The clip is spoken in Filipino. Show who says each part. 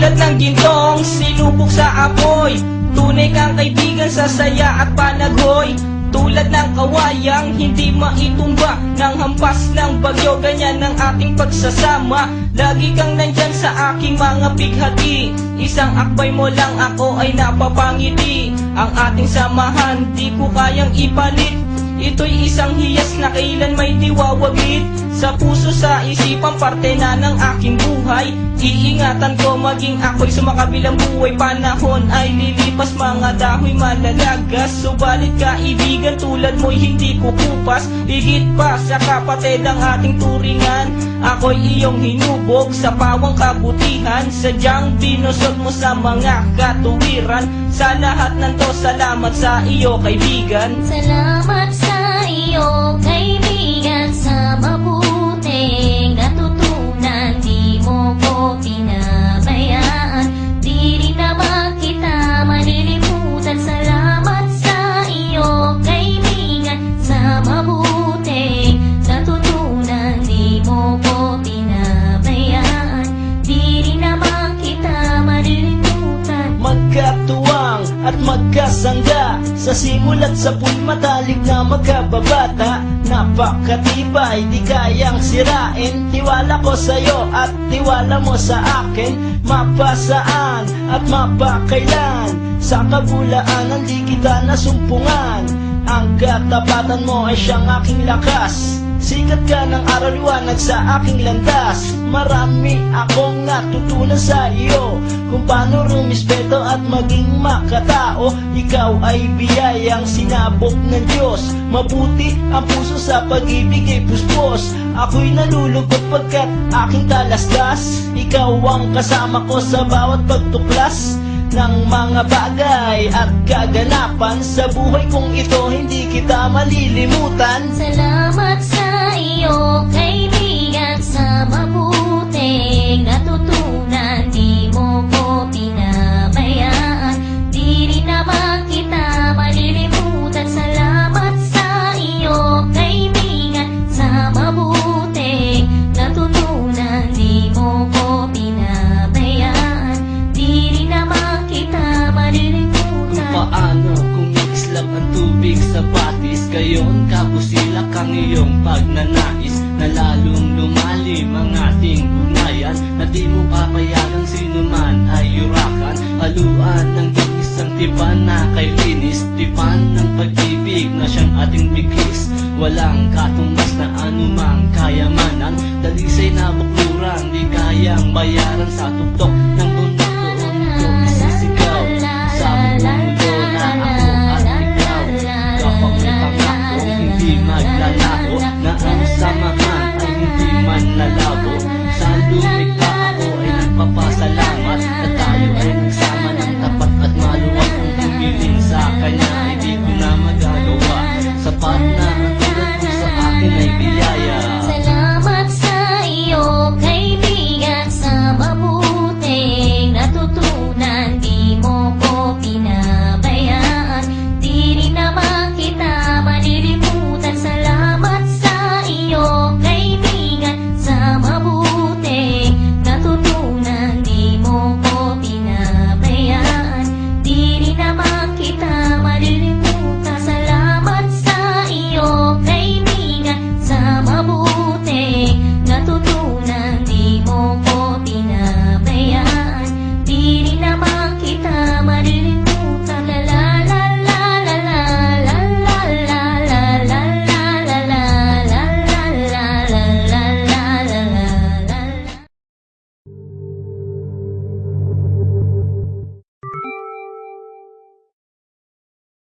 Speaker 1: Tulad ng gintong sinubok sa apoy, tunay kang kaibigan sa saya at panaghoy. Tulad ng kawayang hindi maitumba ng hampas ng bagyo, ganyan ang ating pagsasama. Lagi kang nandyan sa aking mga bighati, isang akbay mo lang ako ay napapangiti. Ang ating samahan di ko kayang ipalit, ito'y isang hiyas na kailan may diwawaglit. Sa puso, sa isipan, parte na ng aking buhay. Iingatan ko maging ako'y sumakabilang buhay. Panahon ay lilipas, mga dahoy malalagas, subalit kaibigan tulad mo'y hindi kukupas. Higit pa sa kapatid ang ating turingan, ako'y iyong hinubog sa pawang kabutihan. Sadyang binusog mo sa mga katuwiran. Sa lahat ng to, salamat sa iyo kaibigan.
Speaker 2: Salamat sa iyo kaibigan, sa mabuting natutunan. Di mo ko pinabayaan, di rin naman kita malilimutan. Salamat sa iyo kaibigan, sa mabuting natutunan. Di mo ko pinabayaan, di rin naman kita malilimutan.
Speaker 3: Magkatuwang at magkasangga, sa simula't sa matalik na magkababata. Napakatibay, di kayang sirain. Tiwala ko sa'yo at tiwala mo sa akin. Mapasaan at mapakailan, sa kabulaanan di kita nasumpungan. Ang katapatan mo ay siyang aking lakas, sikat ka ng araw liwanag sa aking landas. Marami akong natutunan sa iyo, kung paano rumispeto at maging makatao. Ikaw ay biyayang sinabok ng Diyos, mabuti ang puso sa pag-ibig ay puspos. Ako'y nalulungkot pagkat aking talastas, ikaw ang kasama ko sa bawat pagtuklas ng mga bagay at kaganapan. Sa buhay kong ito hindi kita malilimutan.
Speaker 2: Salamat sa iyo kaibigan, sa mabuting natutunan. Di mo ko pinabayaan, di rin naman kita malilimutan. Salamat sa iyo kaibigan, sa mabuting natutunan. Di mo ko pinabayaan, di rin naman kita malilimutan.
Speaker 4: Paano kung islap ang tubig sa batis, gayon kabusilak ang iyong pagnanais, na lalong lumalim ang ating ugnayan, na di mo papayagang sino man ay yurakan. Haluan ng isang tipan na kay linis, tipan ng pag-ibig na siyang ating bigis. Walang katumbas na anumang kayamanan, dalisay na bukluran, di kayang bayaran sa tuktok ng